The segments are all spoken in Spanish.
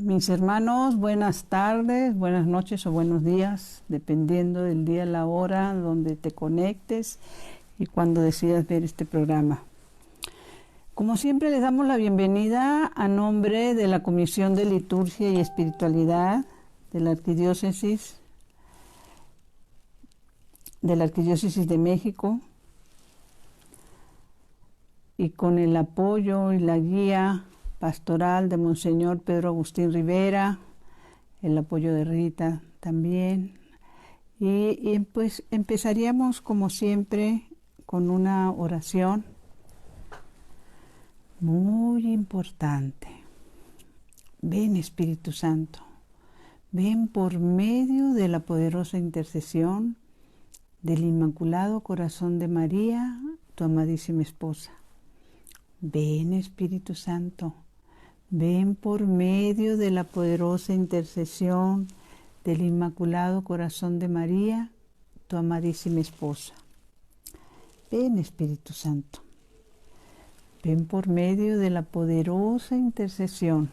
Mis hermanos, buenas tardes, buenas noches o buenos días, dependiendo del día, la hora donde te conectes y cuando decidas ver este programa. Como siempre, les damos la bienvenida a nombre de la Comisión de Liturgia y Espiritualidad de la Arquidiócesis de México, y con el apoyo y la guía pastoral de Monseñor Pedro Agustín Rivera, el apoyo de Rita también. Y pues empezaríamos como siempre con una oración muy importante. Ven, Espíritu Santo, ven por medio de la poderosa intercesión del Inmaculado Corazón de María, tu amadísima esposa. Ven, Espíritu Santo, ven por medio de la poderosa intercesión del Inmaculado Corazón de María, tu amadísima esposa. Ven, Espíritu Santo, ven por medio de la poderosa intercesión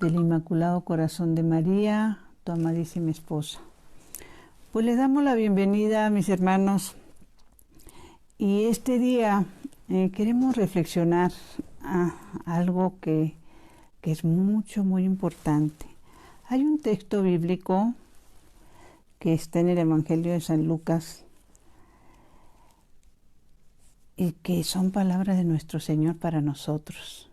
del Inmaculado Corazón de María, tu amadísima esposa. Pues les damos la bienvenida, mis hermanos, y este día queremos reflexionar a algo que es muy importante. Hay un texto bíblico que está en el Evangelio de San Lucas y que son palabras de nuestro Señor para nosotros.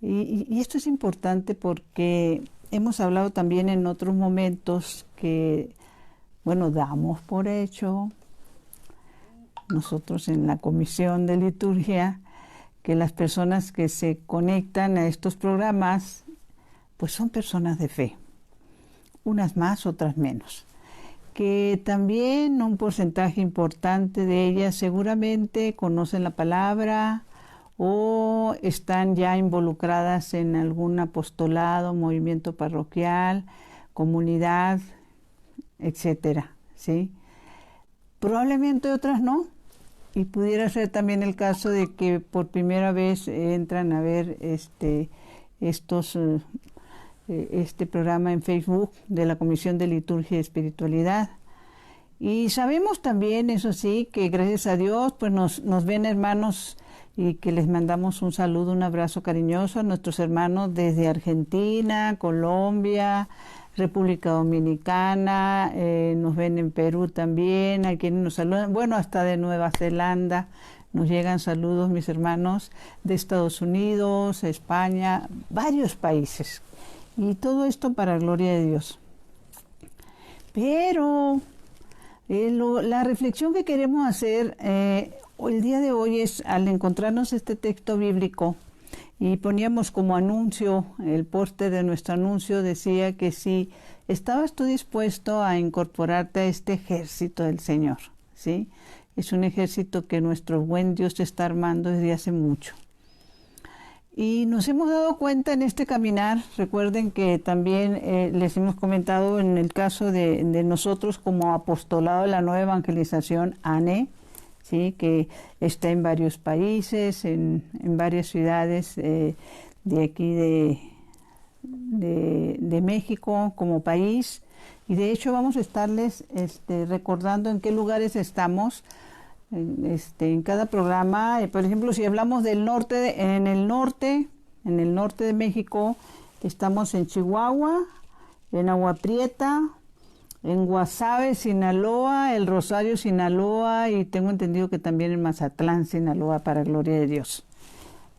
Y esto es importante porque hemos hablado también en otros momentos que, damos por hecho nosotros en la Comisión de Liturgia que las personas que se conectan a estos programas pues son personas de fe, unas más, otras menos, que también un porcentaje importante de ellas seguramente conocen la palabra o están ya involucradas en algún apostolado, movimiento parroquial, comunidad, etcétera, ¿sí? Probablemente otras no, y pudiera ser también el caso de que por primera vez entran a ver este programa en Facebook de la Comisión de Liturgia y Espiritualidad. Y sabemos también, eso sí, que gracias a Dios pues nos ven hermanos y que les mandamos un saludo, un abrazo cariñoso a nuestros hermanos desde Argentina, Colombia, República Dominicana, nos ven en Perú también, a quienes nos saludan, hasta de Nueva Zelanda nos llegan saludos, mis hermanos, de Estados Unidos, España, varios países, y todo esto para gloria de Dios. Pero la reflexión que queremos hacer el día de hoy es, al encontrarnos este texto bíblico, y poníamos como anuncio, el póster de nuestro anuncio decía que si estabas tú dispuesto a incorporarte a este ejército del Señor, ¿sí? Es un ejército que nuestro buen Dios está armando desde hace mucho. Y nos hemos dado cuenta en este caminar, recuerden que también les hemos comentado en el caso de nosotros como apostolado de la nueva evangelización, ANE, ¿sí? Que está en varios países, en varias ciudades de aquí de México como país, y de hecho vamos a estarles recordando en qué lugares estamos en cada programa. Por ejemplo, si hablamos del norte, en el norte de México estamos en Chihuahua, en Agua Prieta, en Guasave, Sinaloa, El Rosario, Sinaloa, y tengo entendido que también en Mazatlán, Sinaloa, para gloria de Dios.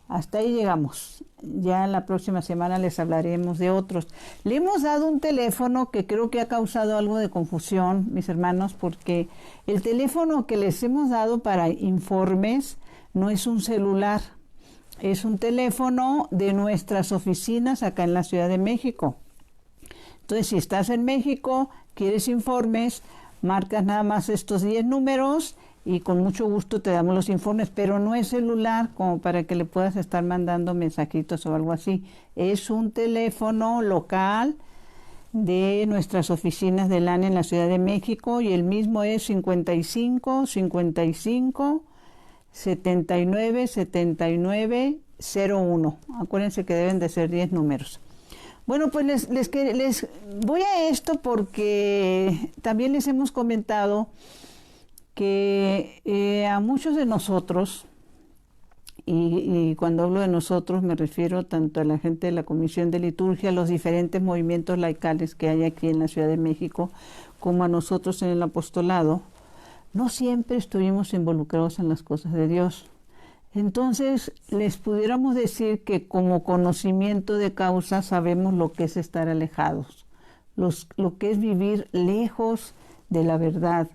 Hasta ahí llegamos. Ya la próxima semana les hablaremos de otros. Le hemos dado un teléfono que creo que ha causado algo de confusión, mis hermanos, porque el teléfono que les hemos dado para informes no es un celular, es un teléfono de nuestras oficinas acá en la Ciudad de México. Entonces, si estás en México, quieres informes, marcas nada más estos 10 números y con mucho gusto te damos los informes, pero no es celular como para que le puedas estar mandando mensajitos o algo así. Es un teléfono local de nuestras oficinas del ANE en la Ciudad de México, y el mismo es 55 55 79 79 01. Acuérdense que deben de ser 10 números. Bueno, pues les voy a esto porque también les hemos comentado que a muchos de nosotros, y cuando hablo de nosotros me refiero tanto a la gente de la Comisión de Liturgia, a los diferentes movimientos laicales que hay aquí en la Ciudad de México, como a nosotros en el apostolado, no siempre estuvimos involucrados en las cosas de Dios. Entonces, les pudiéramos decir que como conocimiento de causa sabemos lo que es estar alejados, lo que es vivir lejos de la verdad,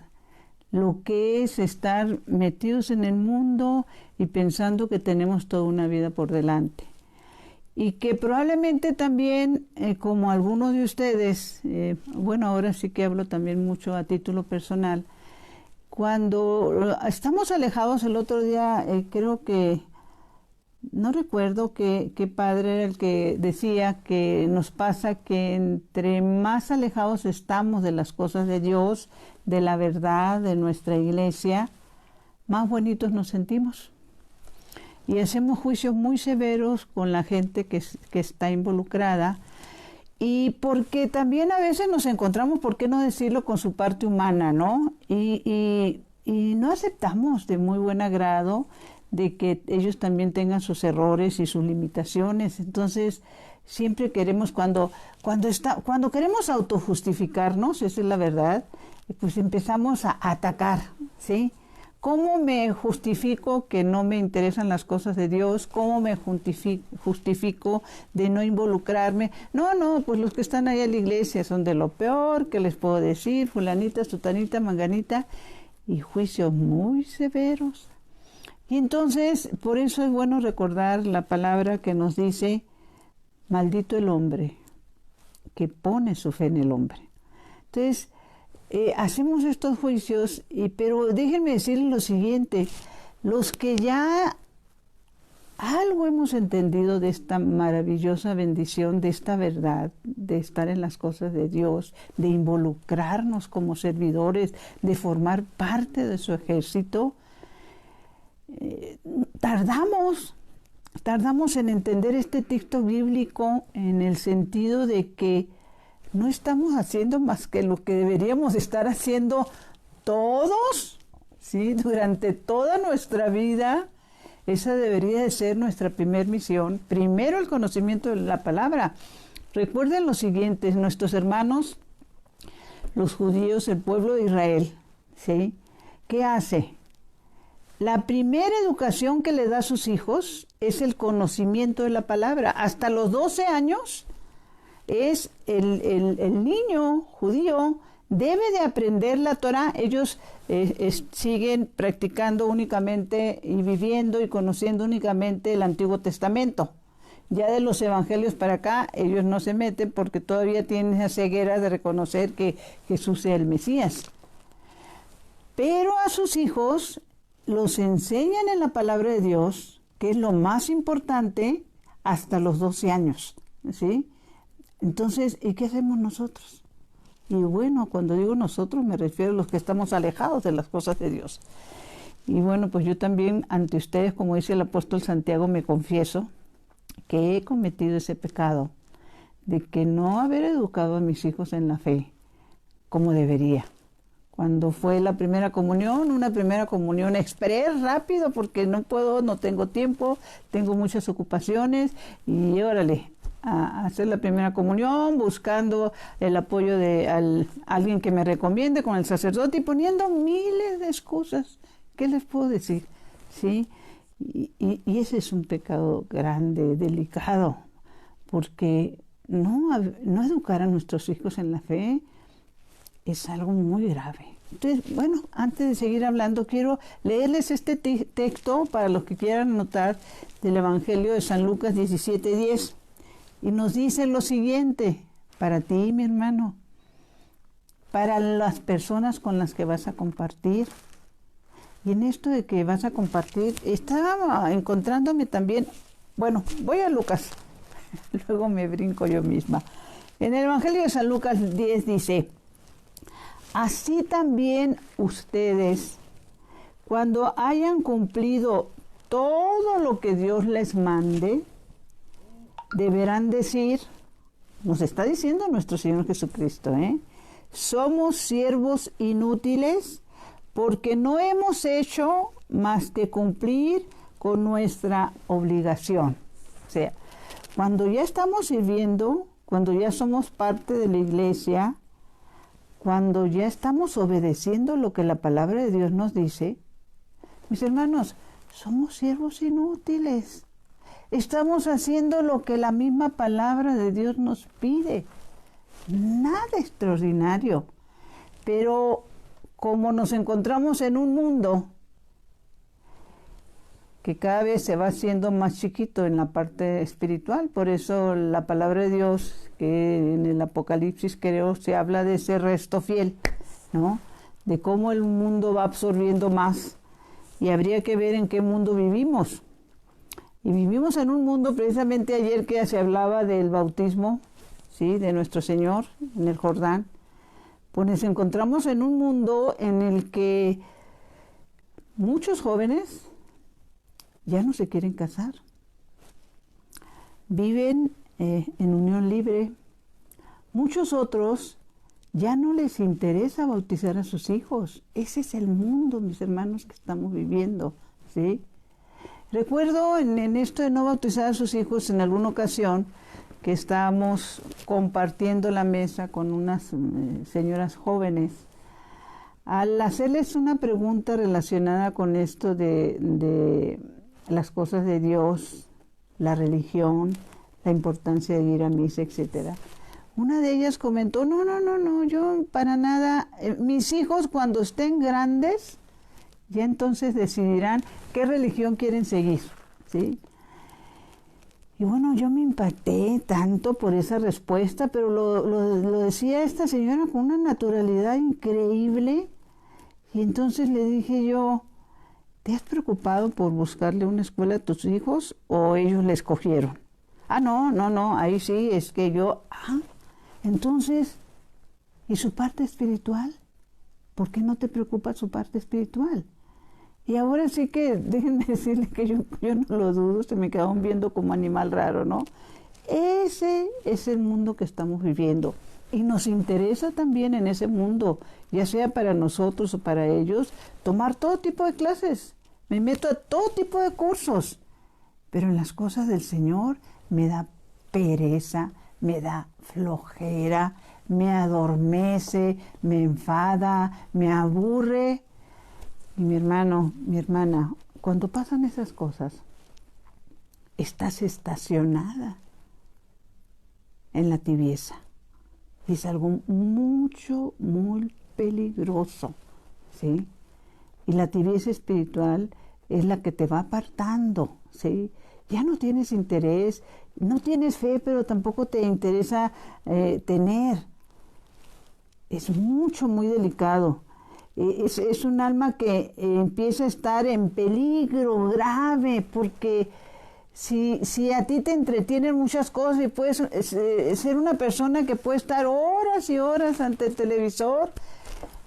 lo que es estar metidos en el mundo y pensando que tenemos toda una vida por delante. Y que probablemente también, como algunos de ustedes, bueno, ahora sí que hablo también mucho a título personal, cuando estamos alejados, el otro día creo que, no recuerdo qué padre era el que decía que nos pasa que entre más alejados estamos de las cosas de Dios, de la verdad, de nuestra iglesia, más bonitos nos sentimos. Y hacemos juicios muy severos con la gente que está involucrada. Y porque también a veces nos encontramos, ¿por qué no decirlo?, con su parte humana, ¿no? Y no aceptamos de muy buen agrado de que ellos también tengan sus errores y sus limitaciones. Entonces, siempre queremos, cuando queremos autojustificarnos, esa es la verdad, pues empezamos a atacar, ¿sí? ¿Cómo me justifico que no me interesan las cosas de Dios? ¿Cómo me justifico de no involucrarme? No, pues los que están ahí en la iglesia son de lo peor, ¿qué les puedo decir? Fulanita, sutanita, manganita, y juicios muy severos. Y entonces, por eso es bueno recordar la palabra que nos dice, maldito el hombre que pone su fe en el hombre. Entonces, hacemos estos juicios, pero déjenme decirles lo siguiente, los que ya algo hemos entendido de esta maravillosa bendición, de esta verdad, de estar en las cosas de Dios, de involucrarnos como servidores, de formar parte de su ejército, tardamos en entender este texto bíblico en el sentido de que no estamos haciendo más que lo que deberíamos estar haciendo todos, ¿sí? Durante toda nuestra vida. Esa debería de ser nuestra primer misión. Primero, el conocimiento de la palabra. Recuerden lo siguiente, nuestros hermanos, los judíos, el pueblo de Israel, ¿sí? ¿Qué hace? La primera educación que le da a sus hijos es el conocimiento de la palabra. Hasta los 12 años es el niño judío debe de aprender la Torá. Ellos siguen practicando únicamente y viviendo y conociendo únicamente el Antiguo Testamento. Ya de los evangelios para acá, ellos no se meten porque todavía tienen esa ceguera de reconocer que Jesús es el Mesías. Pero a sus hijos los enseñan en la palabra de Dios, que es lo más importante, hasta los 12 años, ¿sí? Entonces, ¿y qué hacemos nosotros? Y bueno, cuando digo nosotros me refiero a los que estamos alejados de las cosas de Dios. Y bueno, pues yo también ante ustedes, como dice el apóstol Santiago, me confieso que he cometido ese pecado de que no haber educado a mis hijos en la fe como debería. Cuando fue la primera comunión, una primera comunión express, rápido, porque no tengo tiempo, tengo muchas ocupaciones y órale, a hacer la primera comunión, buscando el apoyo de alguien que me recomiende con el sacerdote y poniendo miles de excusas. ¿Qué les puedo decir? ¿Sí? Y ese es un pecado grande, delicado, porque no educar a nuestros hijos en la fe es algo muy grave. Entonces, bueno, antes de seguir hablando, quiero leerles este texto para los que quieran anotar del Evangelio de San Lucas 17:10. Y nos dice lo siguiente, para ti, mi hermano, para las personas con las que vas a compartir. Y en esto de que vas a compartir, estaba encontrándome también, bueno, voy a Lucas, luego me brinco yo misma. En el Evangelio de San Lucas 10 dice, así también ustedes, cuando hayan cumplido todo lo que Dios les mande, deberán decir, nos está diciendo nuestro Señor Jesucristo, somos siervos inútiles porque no hemos hecho más que cumplir con nuestra obligación. O sea, cuando ya estamos sirviendo, cuando ya somos parte de la iglesia, cuando ya estamos obedeciendo lo que la palabra de Dios nos dice, mis hermanos, somos siervos inútiles. Estamos haciendo lo que la misma palabra de Dios nos pide. Nada extraordinario. Pero como nos encontramos en un mundo que cada vez se va haciendo más chiquito en la parte espiritual, por eso la palabra de Dios, que en el Apocalipsis creo se habla de ese resto fiel, ¿no? De cómo el mundo va absorbiendo más. Y habría que ver en qué mundo vivimos. Y vivimos en un mundo, precisamente ayer que se hablaba del bautismo, ¿sí?, de nuestro Señor en el Jordán, pues nos encontramos en un mundo en el que muchos jóvenes ya no se quieren casar. Viven en unión libre. Muchos otros ya no les interesa bautizar a sus hijos. Ese es el mundo, mis hermanos, que estamos viviendo, ¿sí? Recuerdo en esto de no bautizar a sus hijos, en alguna ocasión que estábamos compartiendo la mesa con unas señoras jóvenes, al hacerles una pregunta relacionada con esto de las cosas de Dios, la religión, la importancia de ir a misa, etcétera. Una de ellas comentó, no, yo para nada, mis hijos cuando estén grandes, ya entonces decidirán qué religión quieren seguir, ¿sí? Y bueno, yo me impacté tanto por esa respuesta, pero lo decía esta señora con una naturalidad increíble. Y entonces le dije yo, ¿te has preocupado por buscarle una escuela a tus hijos o ellos la escogieron? No, ahí sí, es que yo... entonces, ¿y su parte espiritual? ¿Por qué no te preocupa su parte espiritual? Y ahora sí que, déjenme decirles que yo no lo dudo, se me quedaron viendo como animal raro, ¿no? Ese es el mundo que estamos viviendo. Y nos interesa también en ese mundo, ya sea para nosotros o para ellos, tomar todo tipo de clases. Me meto a todo tipo de cursos. Pero en las cosas del Señor me da pereza, me da flojera, me adormece, me enfada, me aburre. Y mi hermano, mi hermana, cuando pasan esas cosas, estás estacionada en la tibieza. Y es algo muy peligroso, ¿sí? Y la tibieza espiritual es la que te va apartando, ¿sí? Ya no tienes interés, no tienes fe, pero tampoco te interesa tener. Es muy delicado. Es un alma que empieza a estar en peligro grave, porque si a ti te entretienen muchas cosas y puedes ser una persona que puede estar horas y horas ante el televisor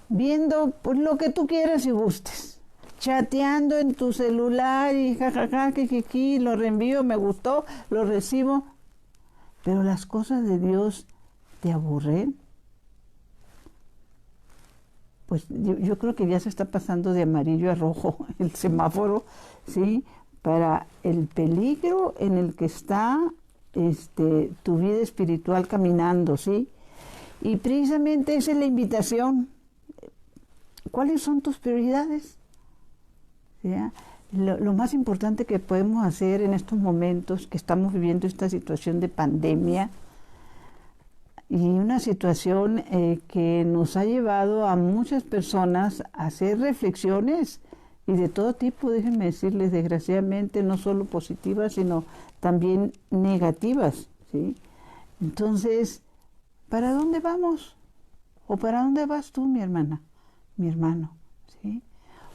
viendo pues, lo que tú quieras y gustes, chateando en tu celular y jajaja, kikiki, lo reenvío, me gustó, lo recibo, pero las cosas de Dios te aburren. Pues yo creo que ya se está pasando de amarillo a rojo el semáforo, ¿sí? Para el peligro en el que está tu vida espiritual caminando, ¿sí? Y precisamente esa es la invitación. ¿Cuáles son tus prioridades? ¿Sí? Lo más importante que podemos hacer en estos momentos que estamos viviendo esta situación de pandemia, y una situación que nos ha llevado a muchas personas a hacer reflexiones y de todo tipo, déjenme decirles, desgraciadamente, no solo positivas, sino también negativas, ¿sí? Entonces, ¿para dónde vamos? ¿O para dónde vas tú, mi hermana, mi hermano? ¿Sí?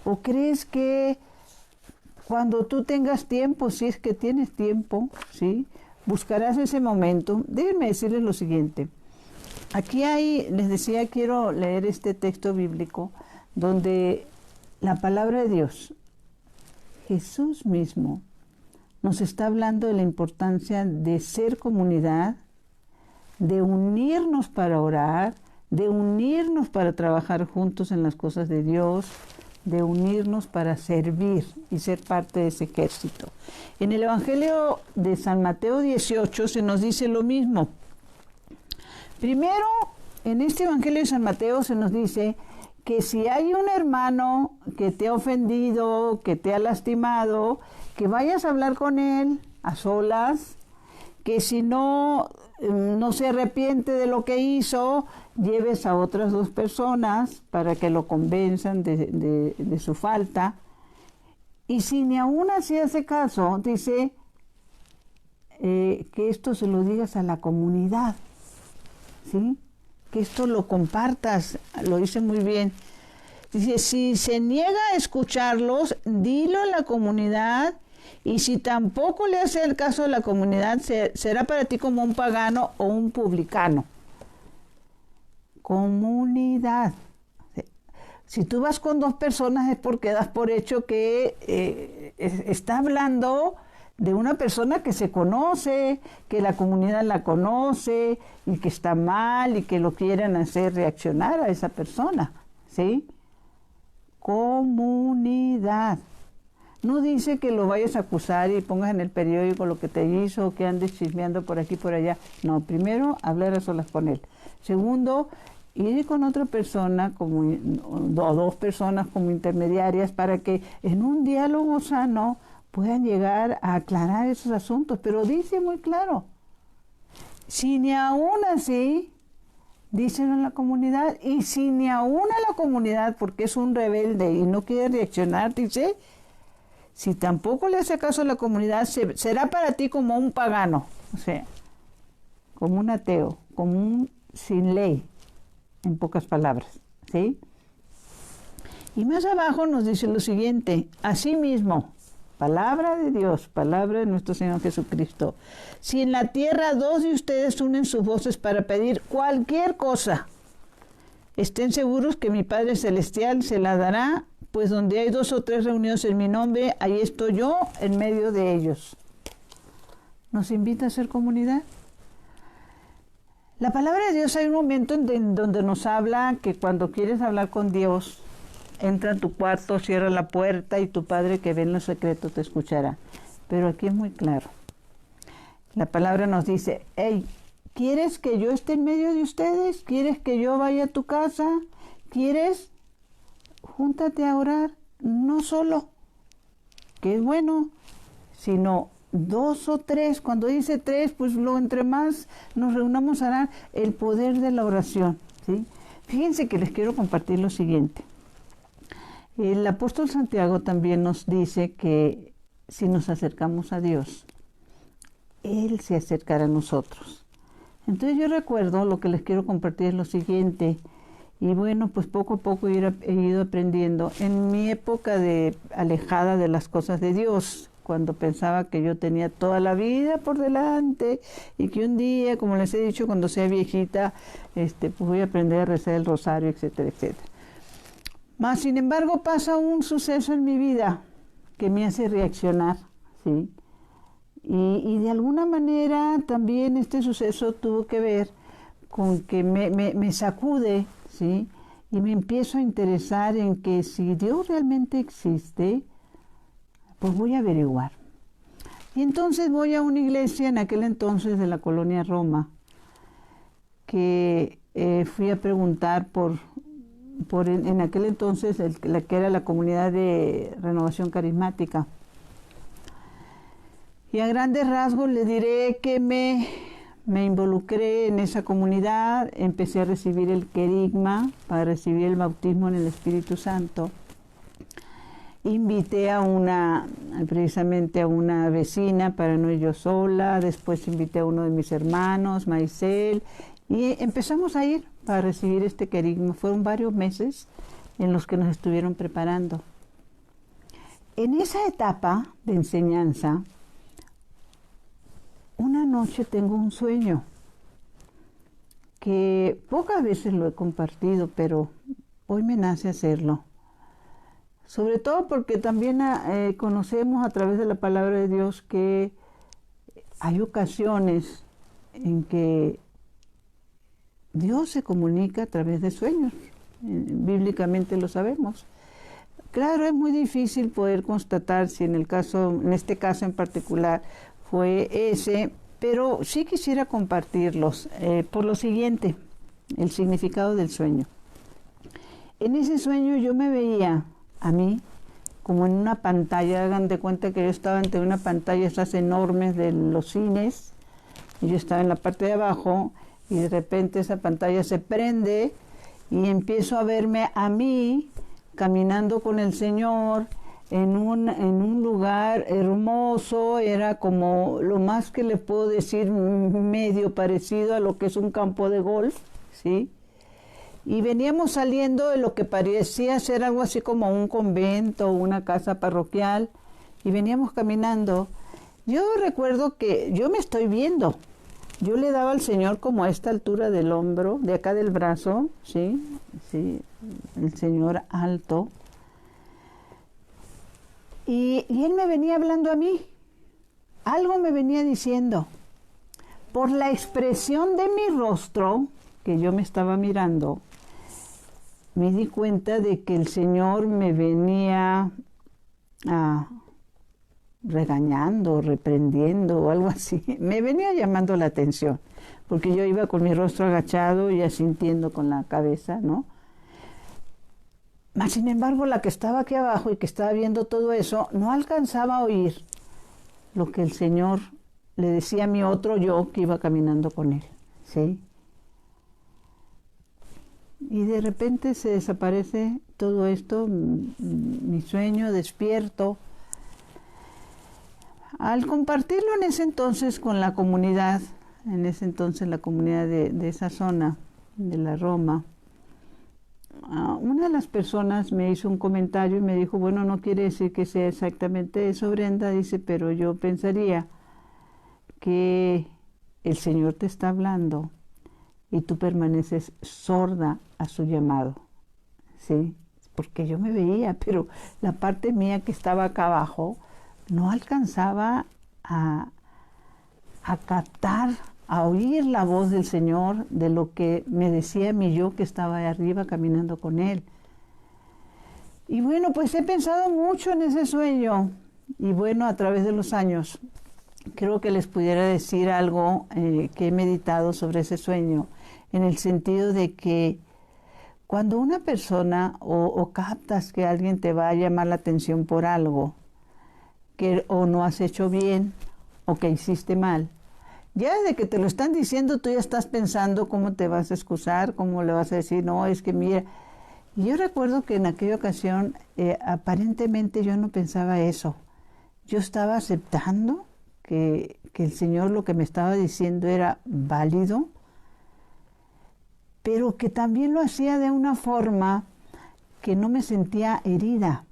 ¿O crees que cuando tú tengas tiempo, si es que tienes tiempo, ¿sí?, buscarás ese momento? Déjenme decirles lo siguiente. Aquí les decía, quiero leer este texto bíblico donde la palabra de Dios, Jesús mismo, nos está hablando de la importancia de ser comunidad, de unirnos para orar, de unirnos para trabajar juntos en las cosas de Dios, de unirnos para servir y ser parte de ese ejército. En el Evangelio de San Mateo 18 se nos dice lo mismo. Primero, en este Evangelio de San Mateo se nos dice que si hay un hermano que te ha ofendido, que te ha lastimado, que vayas a hablar con él a solas, que si no se arrepiente de lo que hizo, lleves a otras 2 personas para que lo convenzan de su falta. Y si ni aún así hace caso, dice que esto se lo digas a la comunidad, ¿sí? Que esto lo compartas, lo dice muy bien. Dice, si se niega a escucharlos, dilo a la comunidad, y si tampoco le hace el caso a la comunidad, será para ti como un pagano o un publicano. Comunidad. Si tú vas con 2 personas es porque das por hecho que está hablando de una persona que se conoce, que la comunidad la conoce y que está mal y que lo quieren hacer reaccionar a esa persona, ¿sí? Comunidad. No dice que lo vayas a acusar y pongas en el periódico lo que te hizo o que andes chismeando por aquí y por allá. No, primero hablar a solas con él. Segundo, ir con otra persona o 2 personas como intermediarias para que en un diálogo sano puedan llegar a aclarar esos asuntos. Pero dice muy claro, si ni aún así, díselo a la comunidad, y si ni aún a la comunidad, porque es un rebelde y no quiere reaccionar, dice, si tampoco le hace caso a la comunidad, será para ti como un pagano, o sea, como un ateo, como un sin ley, en pocas palabras, ¿sí? Y más abajo nos dice lo siguiente, asimismo, palabra de Dios, palabra de nuestro Señor Jesucristo, si en la tierra 2 de ustedes unen sus voces para pedir cualquier cosa, estén seguros que mi Padre Celestial se la dará, pues donde hay 2 o 3 reunidos en mi nombre, ahí estoy yo en medio de ellos. ¿Nos invita a ser comunidad? La palabra de Dios, hay un momento en donde nos habla que cuando quieres hablar con Dios, entra en tu cuarto, cierra la puerta y tu Padre que ve en lo secreto te escuchará. Pero aquí es muy claro. La palabra nos dice, hey, ¿quieres que yo esté en medio de ustedes? ¿Quieres que yo vaya a tu casa? ¿Quieres? Júntate a orar, no solo, que es bueno, sino 2 o 3. Cuando dice 3, pues entre más nos reunamos a orar, el poder de la oración, ¿sí? Fíjense que les quiero compartir lo siguiente. El apóstol Santiago también nos dice que si nos acercamos a Dios, Él se acercará a nosotros. Entonces yo recuerdo, lo que les quiero compartir es lo siguiente. Y bueno, pues poco a poco he ido aprendiendo. En mi época alejada de las cosas de Dios, cuando pensaba que yo tenía toda la vida por delante y que un día, como les he dicho, cuando sea viejita, pues voy a aprender a rezar el rosario, etcétera, etcétera. Mas, sin embargo, pasa un suceso en mi vida que me hace reaccionar, ¿sí? Y de alguna manera también este suceso tuvo que ver con que me sacude, ¿sí? Y me empiezo a interesar en que si Dios realmente existe, pues voy a averiguar. Y entonces voy a una iglesia en aquel entonces de la colonia Roma, que fui a preguntar en aquel entonces la que era la comunidad de renovación carismática. Y a grandes rasgos le diré que me involucré en esa comunidad, empecé a recibir el querigma para recibir el bautismo en el Espíritu Santo. Invité precisamente a una vecina para no ir yo sola, después invité a uno de mis hermanos, Maisel, y empezamos a ir para recibir este querigma. Fueron varios meses en los que nos estuvieron preparando. En esa etapa de enseñanza, una noche tengo un sueño que pocas veces lo he compartido, pero hoy me nace hacerlo. Sobre todo porque también conocemos a través de la palabra de Dios que hay ocasiones en que Dios se comunica a través de sueños. Bíblicamente lo sabemos. Claro, es muy difícil poder constatar si en este caso en particular fue ese, pero sí quisiera compartirlos por lo siguiente, el significado del sueño. En ese sueño yo me veía a mí como en una pantalla. Hagan de cuenta que yo estaba ante una pantalla esas enormes de los cines, y yo estaba en la parte de abajo, y de repente esa pantalla se prende y empiezo a verme a mí caminando con el Señor en un lugar hermoso. Era como lo más que le puedo decir, medio parecido a lo que es un campo de golf, ¿sí? Y veníamos saliendo de lo que parecía ser algo así como un convento, una casa parroquial, y veníamos caminando. Yo recuerdo que yo me estoy viendo. Yo le daba al Señor como a esta altura del hombro, de acá del brazo, ¿sí? Sí, el Señor alto. Y Él me venía hablando a mí. Algo me venía diciendo. Por la expresión de mi rostro, que yo me estaba mirando, me di cuenta de que el Señor me venía regañando, reprendiendo o algo así. Me venía llamando la atención, porque yo iba con mi rostro agachado y asintiendo con la cabeza, ¿no? Mas, sin embargo, la que estaba aquí abajo y que estaba viendo todo eso, no alcanzaba a oír lo que el Señor le decía a mi otro yo que iba caminando con Él, ¿sí? Y de repente se desaparece todo esto, mi sueño, despierto. Al compartirlo en ese entonces con la comunidad, la comunidad de esa zona, de la Roma, una de las personas me hizo un comentario y me dijo, bueno, no quiere decir que sea exactamente eso, Brenda, dice, pero yo pensaría que el Señor te está hablando y tú permaneces sorda a su llamado, ¿sí? Porque yo me veía, pero la parte mía que estaba acá abajo no alcanzaba a captar, a oír la voz del Señor, de lo que me decía mi yo que estaba ahí arriba caminando con Él. Y bueno, pues he pensado mucho en ese sueño, y bueno, a través de los años, creo que les pudiera decir algo que he meditado sobre ese sueño, en el sentido de que cuando una persona o captas que alguien te va a llamar la atención por algo, que o no has hecho bien o que hiciste mal, ya desde que te lo están diciendo tú ya estás pensando cómo te vas a excusar, cómo le vas a decir, no, es que mira. Y yo recuerdo que en aquella ocasión aparentemente yo no pensaba eso. Yo estaba aceptando que el Señor lo que me estaba diciendo era válido, pero que también lo hacía de una forma que no me sentía herida.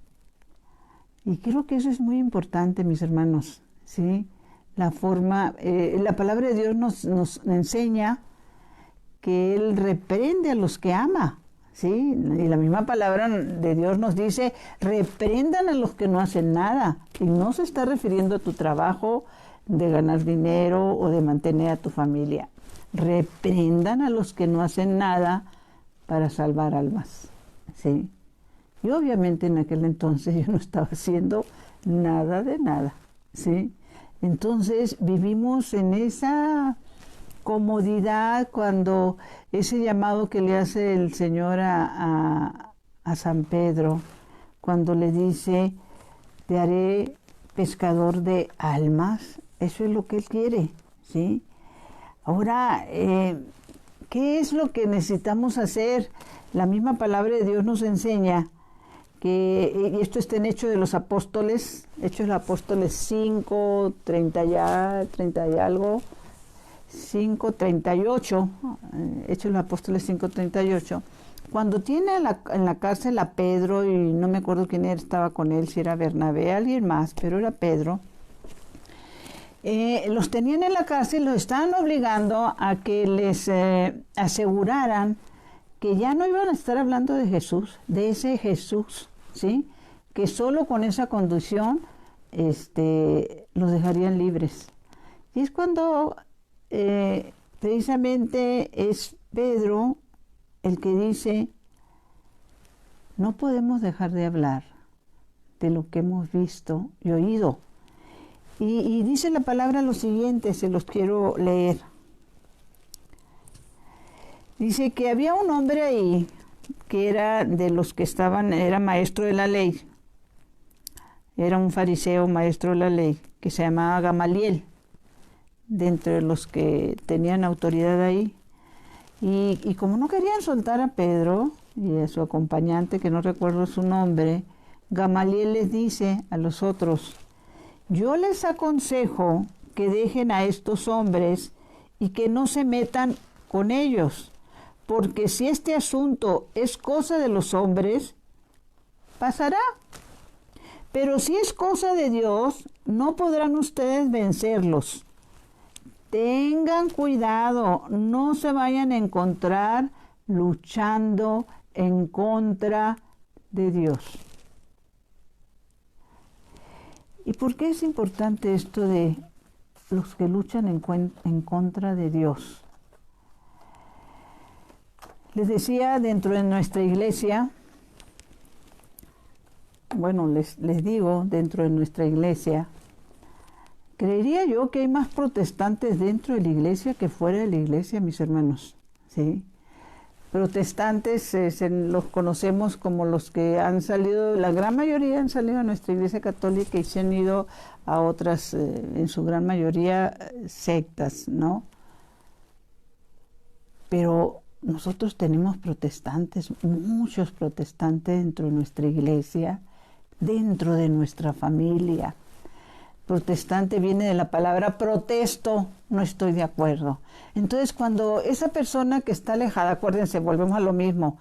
Y creo que eso es muy importante, mis hermanos, ¿sí? La forma, la palabra de Dios nos enseña que Él reprende a los que ama, ¿sí? Y la misma palabra de Dios nos dice, reprendan a los que no hacen nada. Y no se está refiriendo a tu trabajo de ganar dinero o de mantener a tu familia. Reprendan a los que no hacen nada para salvar almas, ¿sí? Y obviamente en aquel entonces yo no estaba haciendo nada de nada, ¿sí? Entonces vivimos en esa comodidad cuando ese llamado que le hace el Señor a San Pedro, cuando le dice, te haré pescador de almas, eso es lo que Él quiere, ¿sí? Ahora, ¿qué es lo que necesitamos hacer? La misma palabra de Dios nos enseña que, y esto está en Hechos de los Apóstoles, Hechos de los Apóstoles 5, 30 y algo, 5, 38, Hechos de los Apóstoles 5, 38, cuando tiene en la cárcel a Pedro, y no me acuerdo quién estaba con él, si era Bernabé, alguien más, pero era Pedro. Los tenían en la cárcel, los estaban obligando a que les aseguraran que ya no iban a estar hablando de Jesús, de ese Jesús, ¿sí? Que solo con esa condición los dejarían libres. Y es cuando precisamente es Pedro el que dice, no podemos dejar de hablar de lo que hemos visto y oído. Y dice la palabra lo siguiente, se los quiero leer. Dice que había un hombre ahí que era de los que estaban, era maestro de la ley. Era un fariseo maestro de la ley, que se llamaba Gamaliel, de entre los que tenían autoridad ahí. Y como no querían soltar a Pedro y a su acompañante, que no recuerdo su nombre, Gamaliel les dice a los otros, yo les aconsejo que dejen a estos hombres y que no se metan con ellos, porque si este asunto es cosa de los hombres, pasará. Pero si es cosa de Dios, no podrán ustedes vencerlos. Tengan cuidado, no se vayan a encontrar luchando en contra de Dios. ¿Y por qué es importante esto de los que luchan en contra de Dios? Les decía, dentro de nuestra iglesia, bueno, les digo, dentro de nuestra iglesia, creería yo que hay más protestantes dentro de la iglesia que fuera de la iglesia, mis hermanos, ¿sí? Protestantes los conocemos como los que han salido, la gran mayoría han salido a nuestra iglesia católica y se han ido a otras, en su gran mayoría, sectas, ¿no? Pero nosotros tenemos protestantes, muchos protestantes dentro de nuestra iglesia, dentro de nuestra familia. Protestante viene de la palabra protesto, no estoy de acuerdo. Entonces, cuando esa persona que está alejada, acuérdense, volvemos a lo mismo,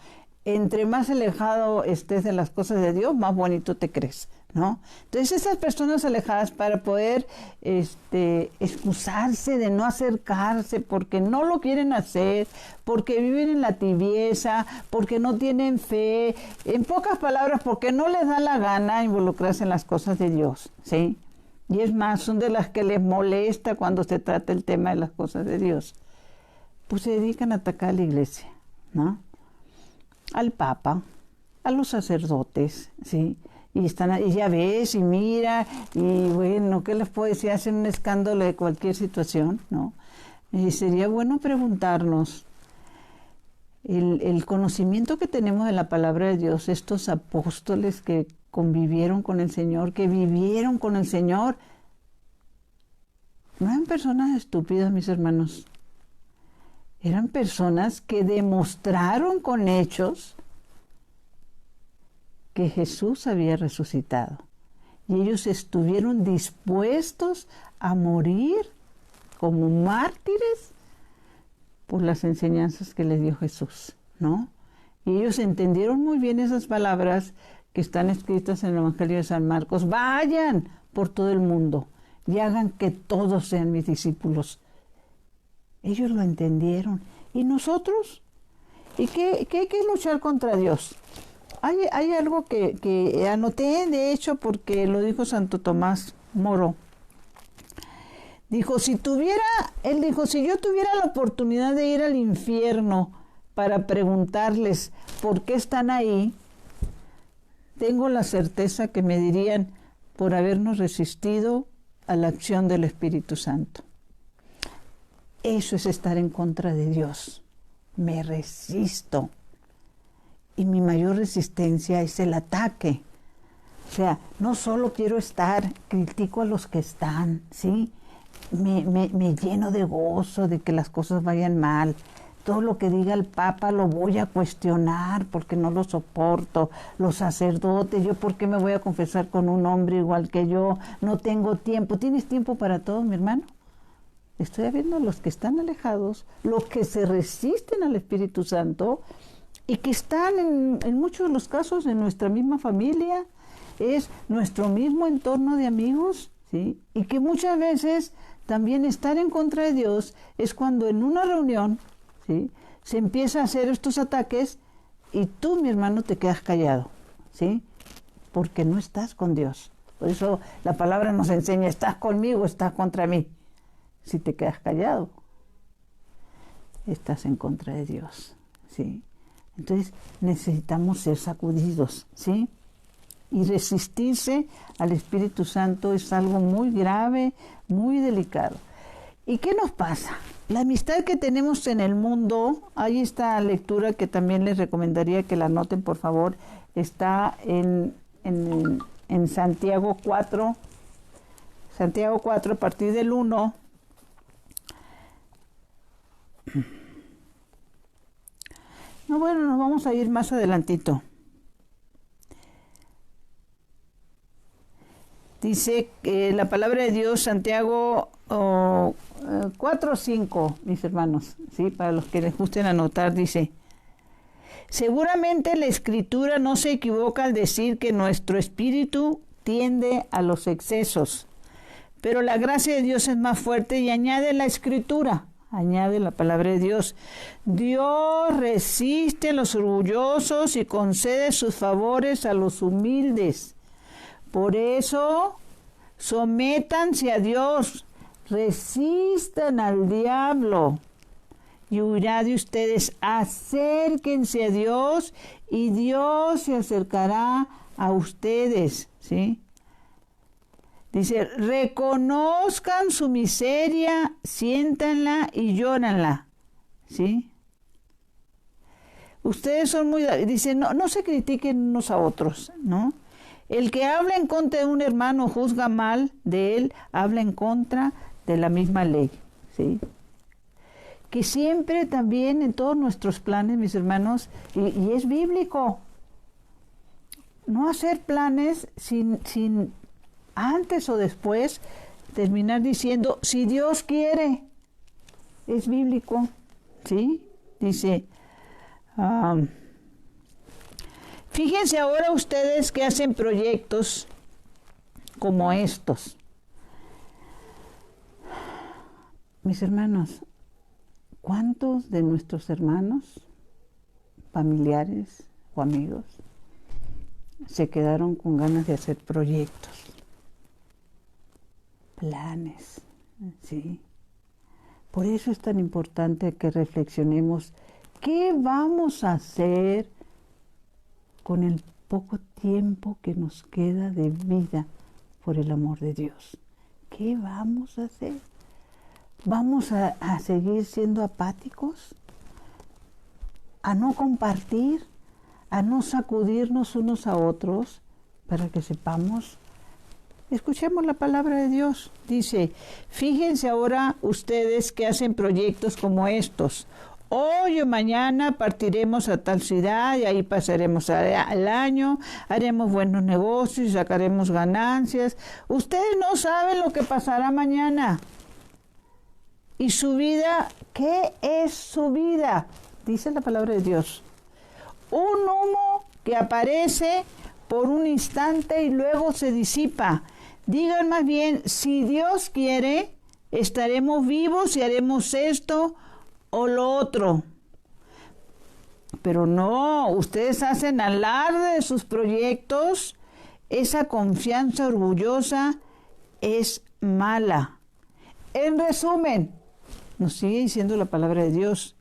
entre más alejado estés de las cosas de Dios, más bonito te crees, ¿no? Entonces, esas personas alejadas, para poder excusarse de no acercarse porque no lo quieren hacer, porque viven en la tibieza, porque no tienen fe, en pocas palabras, porque no les da la gana involucrarse en las cosas de Dios, ¿sí? Y es más, son de las que les molesta cuando se trata el tema de las cosas de Dios. Pues se dedican a atacar a la iglesia, ¿no? Al Papa, a los sacerdotes, ¿sí? Y ya ves, y mira, y bueno, ¿qué les puedo decir? Hacen un escándalo de cualquier situación, ¿no? Y sería bueno preguntarnos, el conocimiento que tenemos de la palabra de Dios, estos apóstoles que convivieron con el Señor, que vivieron con el Señor, no eran personas estúpidas, mis hermanos. Eran personas que demostraron con hechos que Jesús había resucitado. Y ellos estuvieron dispuestos a morir como mártires por las enseñanzas que les dio Jesús, ¿no? Y ellos entendieron muy bien esas palabras que están escritas en el Evangelio de San Marcos. Vayan por todo el mundo y hagan que todos sean mis discípulos. Ellos lo entendieron. ¿Y nosotros? ¿Y qué hay que luchar contra Dios? Hay algo que anoté, de hecho, porque lo dijo Santo Tomás Moro. Él dijo, si yo tuviera la oportunidad de ir al infierno para preguntarles por qué están ahí, tengo la certeza que me dirían por habernos resistido a la acción del Espíritu Santo. Eso es estar en contra de Dios. Me resisto. Y mi mayor resistencia es el ataque. O sea, no solo quiero estar, critico a los que están, ¿sí? Me lleno de gozo de que las cosas vayan mal. Todo lo que diga el Papa lo voy a cuestionar porque no lo soporto. Los sacerdotes, ¿yo por qué me voy a confesar con un hombre igual que yo? No tengo tiempo. ¿Tienes tiempo para todo, mi hermano? Estoy viendo a los que están alejados, los que se resisten al Espíritu Santo y que están en muchos de los casos en nuestra misma familia, es nuestro mismo entorno de amigos, ¿sí? Y que muchas veces también estar en contra de Dios es cuando en una reunión, ¿sí?, se empieza a hacer estos ataques y tú, mi hermano, te quedas callado, ¿sí? Porque no estás con Dios. Por eso la palabra nos enseña, estás conmigo, estás contra mí. Si te quedas callado. estás en contra de Dios, ¿sí? Entonces necesitamos ser sacudidos, ¿sí? Y resistirse al Espíritu Santo es algo muy grave, muy delicado. ¿Y qué nos pasa? La amistad que tenemos en el mundo, hay esta lectura que también les recomendaría que la anoten, por favor, está en Santiago 4, Santiago 4, a partir del 1. No, bueno, nos vamos a ir más adelantito. Dice la palabra de Dios, Santiago 4:5, mis hermanos, ¿sí? Para los que les gusten anotar, dice: seguramente la Escritura no se equivoca al decir que nuestro espíritu tiende a los excesos, pero la gracia de Dios es más fuerte, y añade la Escritura, añade la palabra de Dios: Dios resiste a los orgullosos y concede sus favores a los humildes. Por eso, sométanse a Dios, resistan al diablo y huirá de ustedes. Acérquense a Dios y Dios se acercará a ustedes, ¿sí? Dice, reconozcan su miseria, siéntanla y llóranla, ¿sí? Ustedes son muy... Dice, no se critiquen unos a otros, ¿no? El que habla en contra de un hermano, juzga mal de él, habla en contra de la misma ley, ¿sí? Que siempre también en todos nuestros planes, mis hermanos, y es bíblico, no hacer planes sin antes o después terminar diciendo, si Dios quiere. Es bíblico, ¿sí? Dice... fíjense ahora ustedes que hacen proyectos como estos. Mis hermanos, ¿cuántos de nuestros hermanos, familiares o amigos se quedaron con ganas de hacer proyectos, planes, ¿sí? Por eso es tan importante que reflexionemos qué vamos a hacer con el poco tiempo que nos queda de vida por el amor de Dios. ¿Qué vamos a hacer? ¿Vamos a seguir siendo apáticos? ¿A no compartir? ¿A no sacudirnos unos a otros para que sepamos? Escuchemos la palabra de Dios. Dice, fíjense ahora ustedes que hacen proyectos como estos. Hoy o mañana partiremos a tal ciudad y ahí pasaremos el año, haremos buenos negocios y sacaremos ganancias. Ustedes no saben lo que pasará mañana. Y su vida, ¿qué es su vida? Dice la palabra de Dios. Un humo que aparece por un instante y luego se disipa. Digan más bien, si Dios quiere, estaremos vivos y haremos esto o lo otro. Pero no, ustedes hacen alarde de sus proyectos. Esa confianza orgullosa es mala. En resumen, nos sigue diciendo la palabra de Dios,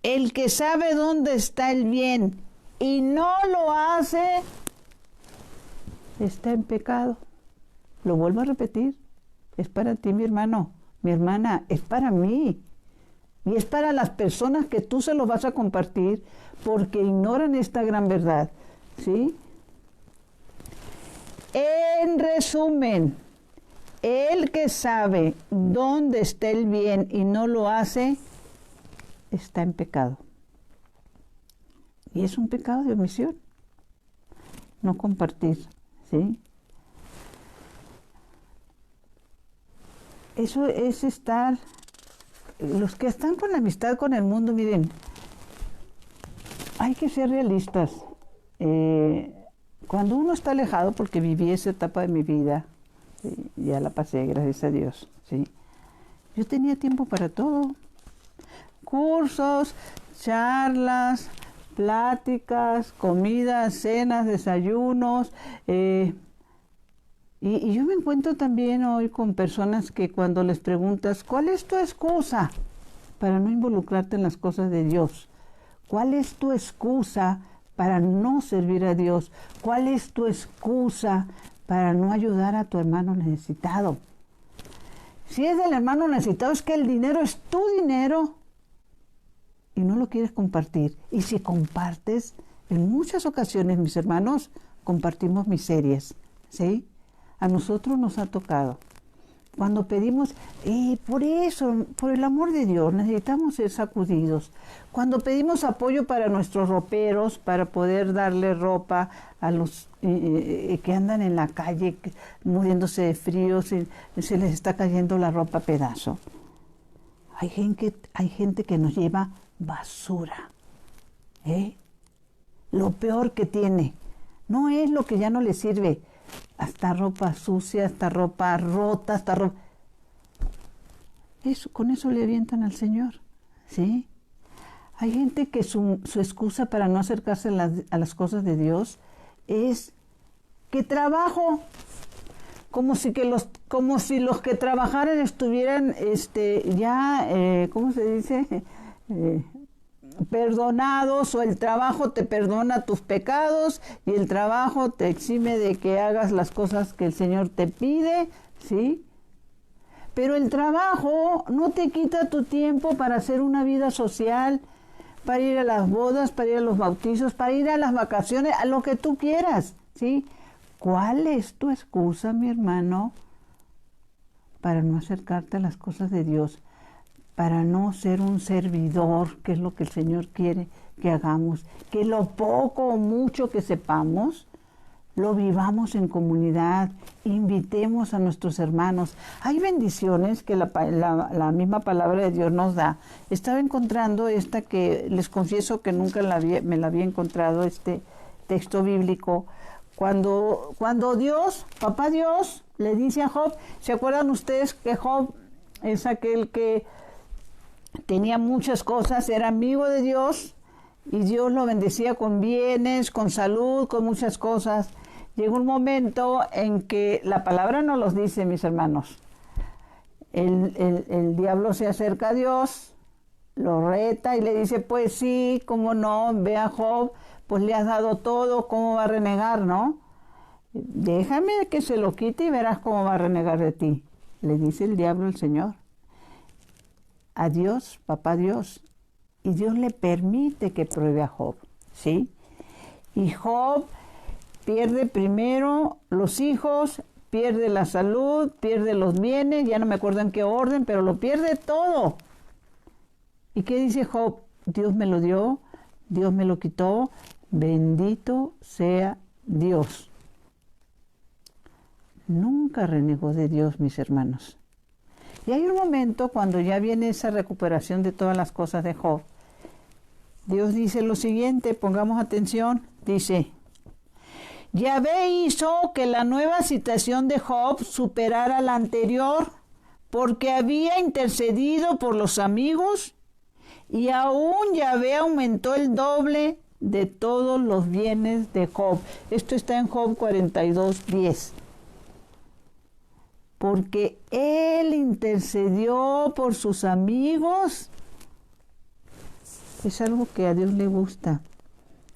el que sabe dónde está el bien y no lo hace, está en pecado. Lo vuelvo a repetir, es para ti, mi hermano, mi hermana, es para mí. Y es para las personas que tú se los vas a compartir porque ignoran esta gran verdad, ¿sí? En resumen, el que sabe dónde está el bien y no lo hace, está en pecado. Y es un pecado de omisión, no compartir, ¿sí? Eso es estar... Los que están con la amistad con el mundo, miren, hay que ser realistas. Cuando uno está alejado, porque viví esa etapa de mi vida, ya la pasé, gracias a Dios, ¿sí? Yo tenía tiempo para todo. Cursos, charlas, pláticas, comidas, cenas, desayunos. Y yo me encuentro también hoy con personas que cuando les preguntas, ¿cuál es tu excusa? para no involucrarte en las cosas de Dios? ¿Cuál es tu excusa para no servir a Dios? ¿Cuál es tu excusa para no ayudar a tu hermano necesitado? Si es del hermano necesitado, es que el dinero es tu dinero y no lo quieres compartir. Y si compartes, en muchas ocasiones, mis hermanos, compartimos miserias, ¿sí? A nosotros nos ha tocado. Cuando pedimos, por eso, por el amor de Dios, necesitamos ser sacudidos. Cuando pedimos apoyo para nuestros roperos, para poder darle ropa a los que andan en la calle muriéndose de frío, se les está cayendo la ropa a pedazo. Hay gente que nos lleva basura, lo peor que tiene. No es lo que ya no le sirve. Hasta ropa sucia, hasta ropa rota, hasta ropa... Con eso le avientan al Señor, ¿sí? Hay gente que su excusa para no acercarse a las cosas de Dios es que trabajo, como si los que trabajaran estuvieran ¿cómo se dice? Perdonados, o el trabajo te perdona tus pecados y el trabajo te exime de que hagas las cosas que el Señor te pide, ¿sí? Pero el trabajo no te quita tu tiempo para hacer una vida social, para ir a las bodas, para ir a los bautizos, para ir a las vacaciones, a lo que tú quieras, ¿sí? ¿Cuál es tu excusa, mi hermano, para no acercarte a las cosas de Dios? Para no ser un servidor, que es lo que el Señor quiere que hagamos, que lo poco o mucho que sepamos, lo vivamos en comunidad, invitemos a nuestros hermanos. Hay bendiciones que la misma palabra de Dios nos da. Estaba encontrando esta que les confieso que nunca me la había encontrado, este texto bíblico, cuando Dios, Papá Dios, le dice a Job, ¿se acuerdan ustedes que Job es aquel que tenía muchas cosas, era amigo de Dios y Dios lo bendecía con bienes, con salud, con muchas cosas? Llegó un momento en que la palabra no los dice, mis hermanos. El diablo se acerca a Dios, lo reta y le dice, pues sí, cómo no, ve a Job, pues le has dado todo, ¿cómo va a renegar, no? Déjame que se lo quite y verás cómo va a renegar de ti, le dice el diablo al Señor. A Dios, Papá Dios, y Dios le permite que pruebe a Job, ¿sí? Y Job pierde primero los hijos, pierde la salud, pierde los bienes, ya no me acuerdo en qué orden, pero lo pierde todo. ¿Y qué dice Job? Dios me lo dio, Dios me lo quitó, bendito sea Dios. Nunca renegó de Dios, mis hermanos. Y hay un momento cuando ya viene esa recuperación de todas las cosas de Job. Dios dice lo siguiente, pongamos atención, dice: Yahvé hizo que la nueva situación de Job superara la anterior, porque había intercedido por los amigos, y aún Yahvé aumentó el doble de todos los bienes de Job. Esto está en Job 42:10. Porque él intercedió por sus amigos. Es algo que a Dios le gusta,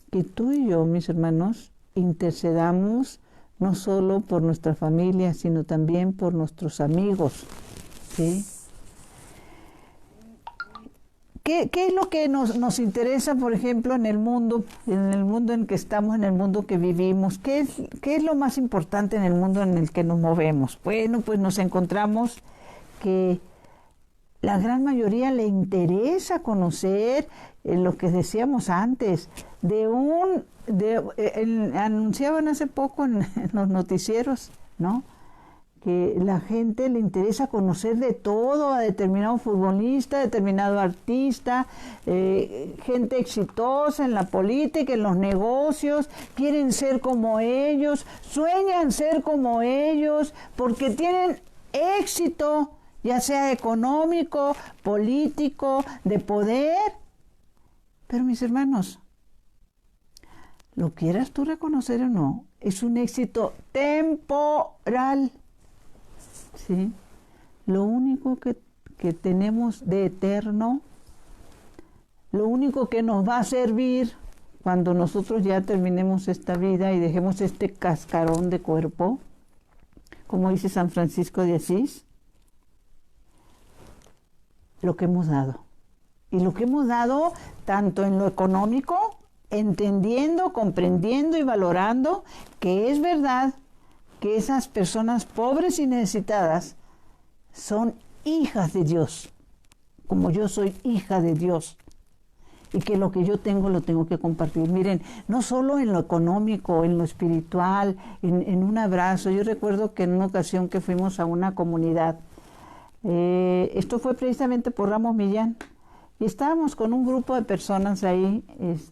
que tú y yo, mis hermanos, intercedamos no solo por nuestra familia, sino también por nuestros amigos, ¿sí? ¿Qué es lo que nos interesa, por ejemplo, en el mundo en que estamos, en el mundo que vivimos? ¿Qué es lo más importante en el mundo en el que nos movemos? Bueno, pues nos encontramos que la gran mayoría le interesa conocer lo que decíamos antes, anunciaban hace poco en los noticieros, ¿no?, que la gente le interesa conocer de todo, a determinado futbolista, determinado artista, gente exitosa en la política, en los negocios, quieren ser como ellos, sueñan ser como ellos, porque tienen éxito, ya sea económico, político, de poder. Pero mis hermanos, lo quieras tú reconocer o no, es un éxito temporal. ¿Sí? Lo único que tenemos de eterno lo único que nos va a servir cuando nosotros ya terminemos esta vida y dejemos este cascarón de cuerpo, como dice San Francisco de Asís, lo que hemos dado. Y lo que hemos dado tanto en lo económico, entendiendo, comprendiendo y valorando que es verdad que esas personas pobres y necesitadas son hijas de Dios, como yo soy hija de Dios, y que lo que yo tengo lo tengo que compartir. Miren, no solo en lo económico, en lo espiritual, en un abrazo. Yo recuerdo que en una ocasión que fuimos a una comunidad, esto fue precisamente por Ramos Millán, y estábamos con un grupo de personas ahí,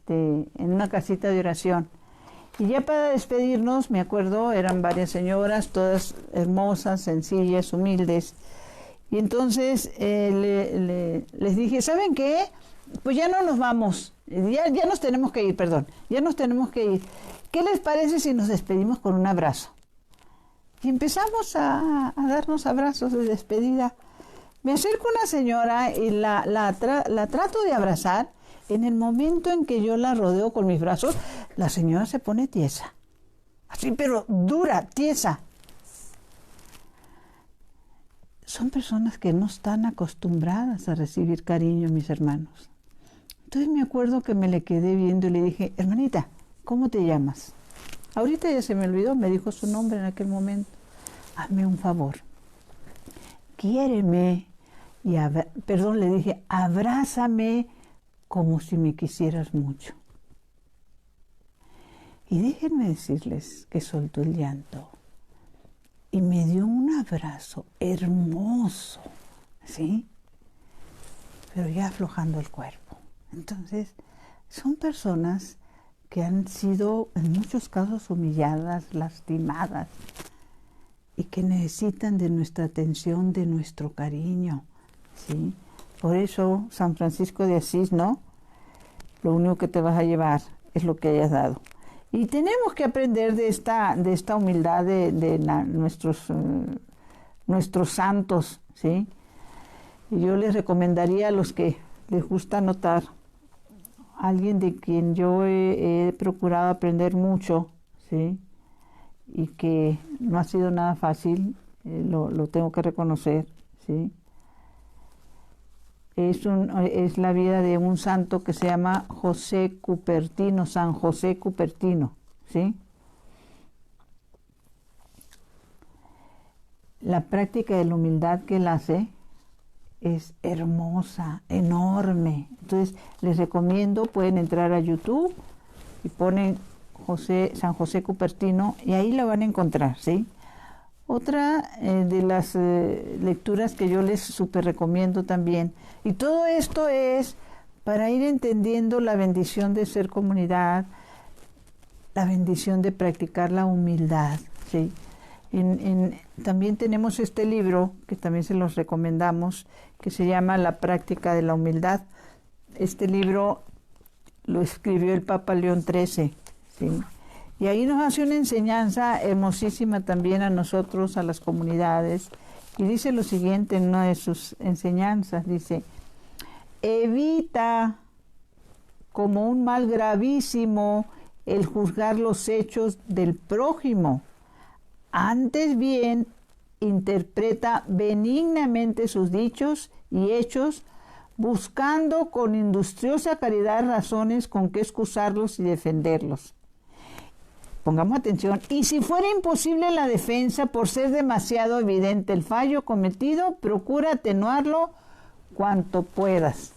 en una casita de oración. Y ya para despedirnos, me acuerdo, eran varias señoras, todas hermosas, sencillas, humildes. Y entonces les dije, ¿saben qué? Pues ya no nos vamos, ya nos tenemos que ir, ya nos tenemos que ir. ¿Qué les parece si nos despedimos con un abrazo? Y empezamos a darnos abrazos de despedida. Me acerco a una señora y la trato de abrazar. En el momento en que yo la rodeo con mis brazos, la señora se pone tiesa. Así, pero dura, tiesa. Son personas que no están acostumbradas a recibir cariño, mis hermanos. Entonces me acuerdo que me le quedé viendo y le dije, hermanita, ¿cómo te llamas? Ahorita ya se me olvidó, me dijo su nombre en aquel momento. Hazme un favor, quiéreme, le dije, abrázame como si me quisieras mucho. Y déjenme decirles que soltó el llanto y me dio un abrazo hermoso, ¿sí? Pero ya aflojando el cuerpo. Entonces, son personas que han sido en muchos casos humilladas, lastimadas, y que necesitan de nuestra atención, de nuestro cariño, ¿sí? Por eso San Francisco de Asís, ¿no? Lo único que te vas a llevar es lo que hayas dado. Y tenemos que aprender de esta humildad de nuestros santos, ¿sí? Y yo les recomendaría a los que les gusta anotar, alguien de quien yo he procurado aprender mucho, ¿sí? Y que no ha sido nada fácil, lo tengo que reconocer, ¿sí? Es la vida de un santo que se llama José Cupertino, San José Cupertino, ¿sí? La práctica de la humildad que él hace es hermosa, enorme. Entonces, les recomiendo, pueden entrar a YouTube y ponen San José Cupertino y ahí la van a encontrar, ¿sí? Otra de las lecturas que yo les súper recomiendo también. Y todo esto es para ir entendiendo la bendición de ser comunidad, la bendición de practicar la humildad, ¿sí? También tenemos este libro, que también se los recomendamos, que se llama La práctica de la humildad. Este libro lo escribió el Papa León XIII, ¿sí? Y ahí nos hace una enseñanza hermosísima también a nosotros, a las comunidades. Y dice lo siguiente en una de sus enseñanzas, dice, evita como un mal gravísimo el juzgar los hechos del prójimo. Antes bien, interpreta benignamente sus dichos y hechos, buscando con industriosa caridad razones con que excusarlos y defenderlos. Pongamos atención. Y si fuera imposible la defensa por ser demasiado evidente el fallo cometido, procura atenuarlo cuanto puedas.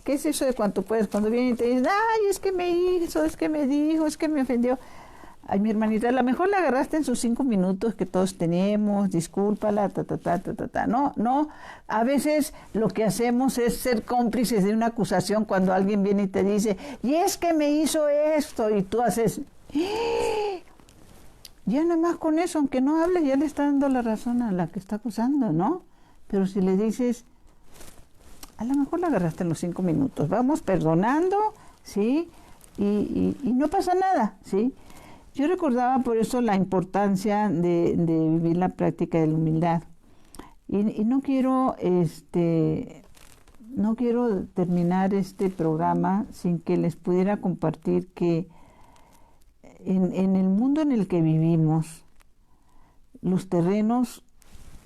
¿Qué es eso de cuanto puedas? Cuando vienen y te dicen, ay, es que me hizo, es que me dijo, es que me ofendió. Ay, mi hermanita, a lo mejor la agarraste en sus 5 minutos que todos tenemos, discúlpala, No, a veces lo que hacemos es ser cómplices de una acusación cuando alguien viene y te dice, y es que me hizo esto, y tú haces, ya nada más con eso, aunque no hables, ya le está dando la razón a la que está acusando, ¿no? Pero si le dices, a lo mejor la agarraste en los 5 minutos, vamos perdonando, ¿sí? Y no pasa nada, ¿sí? Yo recordaba por eso la importancia de vivir la práctica de la humildad. Y no quiero no quiero terminar este programa sin que les pudiera compartir que en el mundo en el que vivimos, los terrenos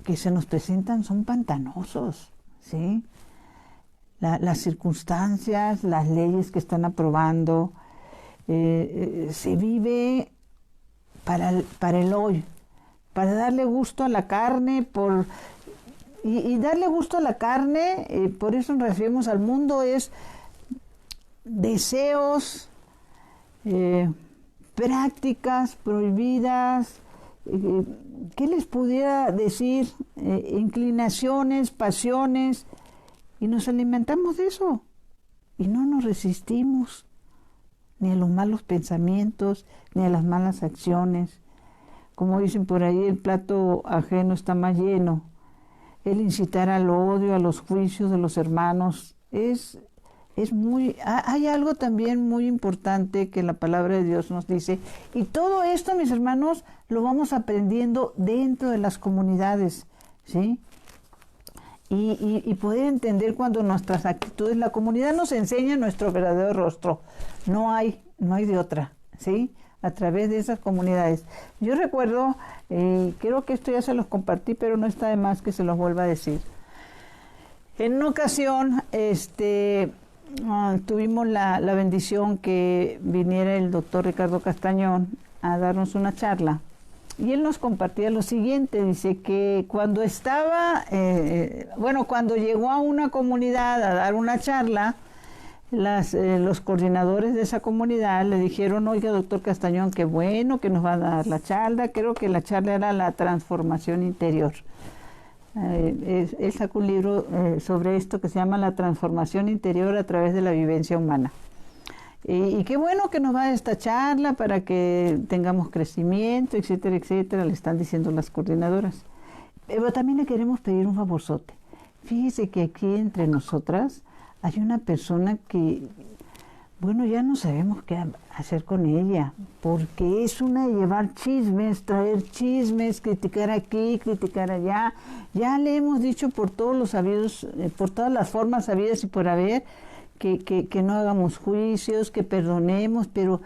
que se nos presentan son pantanosos, ¿sí? Las circunstancias, las leyes que están aprobando, se vive para el hoy, para darle gusto a la carne, y darle gusto a la carne, por eso nos referimos al mundo, es deseos, prácticas prohibidas, ¿qué les pudiera decir? Inclinaciones, pasiones, y nos alimentamos de eso, y no nos resistimos ni a los malos pensamientos, ni a las malas acciones. Como dicen por ahí, el plato ajeno está más lleno. El incitar al odio, a los juicios de los hermanos, es muy... Hay algo también muy importante que la palabra de Dios nos dice, y todo esto, mis hermanos, lo vamos aprendiendo dentro de las comunidades, ¿sí? Y poder entender cuando nuestras actitudes, la comunidad nos enseña nuestro verdadero rostro, no hay de otra, ¿sí? A través de esas comunidades. Yo recuerdo, creo que esto ya se los compartí, pero no está de más que se los vuelva a decir. En una ocasión, tuvimos la bendición que viniera el doctor Ricardo Castañón a darnos una charla. Y él nos compartía lo siguiente, dice que cuando cuando llegó a una comunidad a dar una charla, los coordinadores de esa comunidad le dijeron, oiga, doctor Castañón, qué bueno que nos va a dar la charla. Creo que la charla era la transformación interior. Él sacó un libro sobre esto que se llama La transformación interior a través de la vivencia humana. Y qué bueno que nos va a dar esta charla para que tengamos crecimiento, etcétera, etcétera, le están diciendo las coordinadoras. Pero también le queremos pedir un favorzote. Fíjese que aquí entre nosotras hay una persona que, bueno, ya no sabemos qué hacer con ella, porque es una de llevar chismes, traer chismes, criticar aquí, criticar allá. Ya le hemos dicho por todos los sabidos, por todas las formas sabidas y por haber, que no hagamos juicios, que perdonemos, pero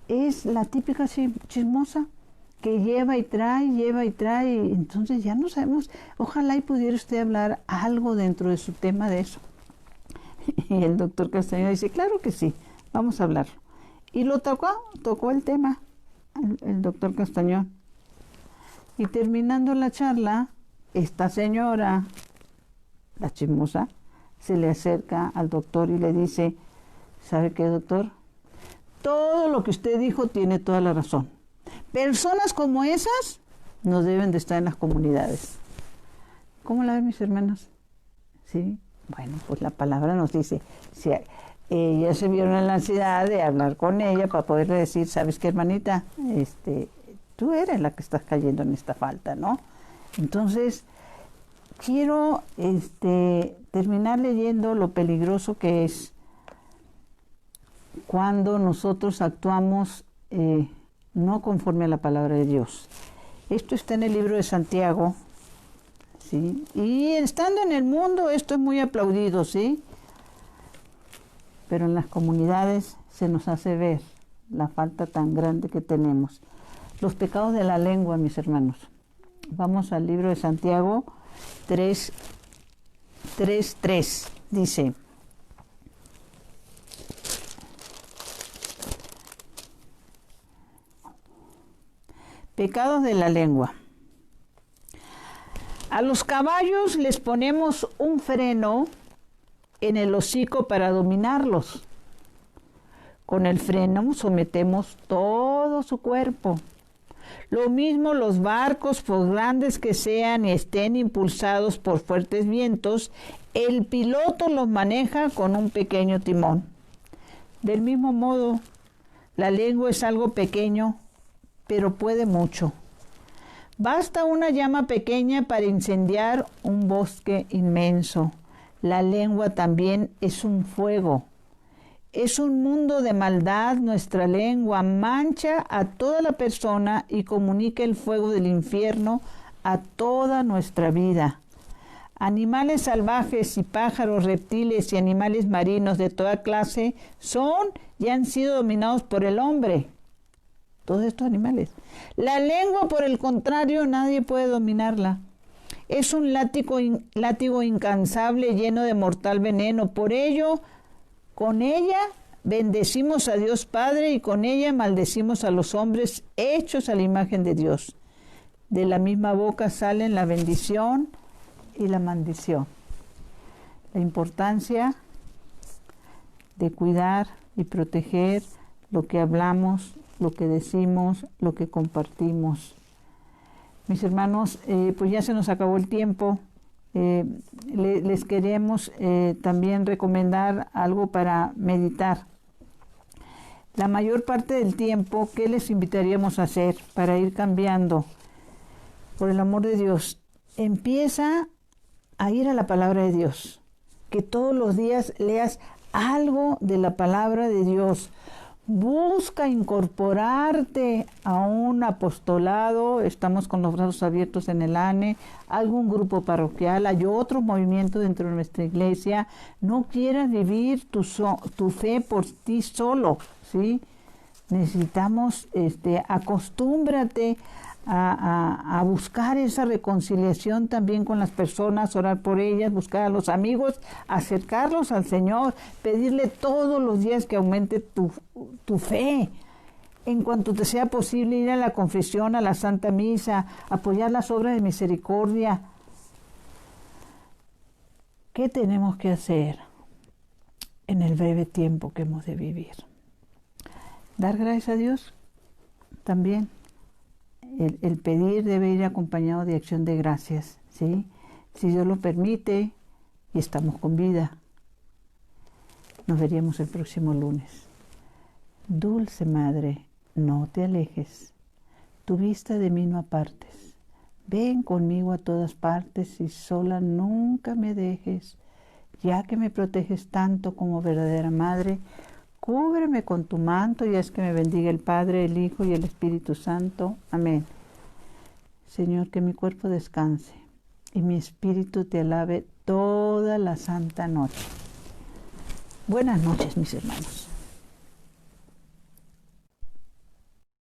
es la típica chismosa que lleva y trae, y entonces ya no sabemos. Ojalá y pudiera usted hablar algo dentro de su tema de eso. Y el doctor Castañón dice, claro que sí, vamos a hablar. Y lo tocó el tema, el doctor Castañón. Y terminando la charla, esta señora, la chismosa, se le acerca al doctor y le dice, ¿sabe qué, doctor? Todo lo que usted dijo tiene toda la razón. Personas como esas no deben de estar en las comunidades. ¿Cómo la ven, mis hermanas? ¿Sí? Bueno, pues la palabra nos dice, si ellas se vieron en la ansiedad de hablar con ella para poderle decir, ¿sabes qué, hermanita? Tú eres la que estás cayendo en esta falta, ¿no? Entonces, quiero terminar leyendo lo peligroso que es cuando nosotros actuamos no conforme a la palabra de Dios. Esto está en el libro de Santiago, ¿sí? Y estando en el mundo esto es muy aplaudido, ¿sí? Pero en las comunidades se nos hace ver la falta tan grande que tenemos. Los pecados de la lengua, mis hermanos. Vamos al libro de Santiago 3:3, dice: pecados de la lengua. A los caballos les ponemos un freno en el hocico para dominarlos. Con el freno sometemos todo su cuerpo. Lo mismo los barcos, por grandes que sean y estén impulsados por fuertes vientos, el piloto los maneja con un pequeño timón. Del mismo modo, la lengua es algo pequeño, pero puede mucho. Basta una llama pequeña para incendiar un bosque inmenso. La lengua también es un fuego. Es un mundo de maldad. Nuestra lengua mancha a toda la persona y comunica el fuego del infierno a toda nuestra vida. Animales salvajes y pájaros, reptiles y animales marinos de toda clase son y han sido dominados por el hombre. Todos estos animales. La lengua, por el contrario, nadie puede dominarla. Es un látigo incansable lleno de mortal veneno. Por ello, con ella bendecimos a Dios Padre y con ella maldecimos a los hombres hechos a la imagen de Dios. De la misma boca salen la bendición y la maldición. La importancia de cuidar y proteger lo que hablamos, lo que decimos, lo que compartimos. Mis hermanos, pues ya se nos acabó el tiempo. Les queremos también recomendar algo para meditar. La mayor parte del tiempo, ¿qué les invitaríamos a hacer para ir cambiando? Por el amor de Dios, empieza a ir a la palabra de Dios. Que todos los días leas algo de la palabra de Dios. Busca incorporarte a un apostolado. Estamos con los brazos abiertos en el ANE, algún grupo parroquial, hay otro movimiento dentro de nuestra iglesia. No quieras vivir tu fe por ti solo, ¿sí? Necesitamos, acostúmbrate a buscar esa reconciliación también con las personas, orar por ellas, buscar a los amigos, acercarlos al Señor, pedirle todos los días que aumente tu fe. En cuanto te sea posible, ir a la confesión, a la Santa Misa, apoyar las obras de misericordia. ¿Qué tenemos que hacer en el breve tiempo que hemos de vivir? Dar gracias a Dios también. El pedir debe ir acompañado de acción de gracias, ¿sí? Si Dios lo permite y estamos con vida. Nos veríamos el próximo lunes. Dulce Madre, no te alejes. Tu vista de mí no apartes. Ven conmigo a todas partes y sola nunca me dejes. Ya que me proteges tanto como verdadera Madre, cúbreme con tu manto y haz que me bendiga el Padre, el Hijo y el Espíritu Santo. Amén. Señor, que mi cuerpo descanse y mi espíritu te alabe toda la santa noche. Buenas noches, mis hermanos.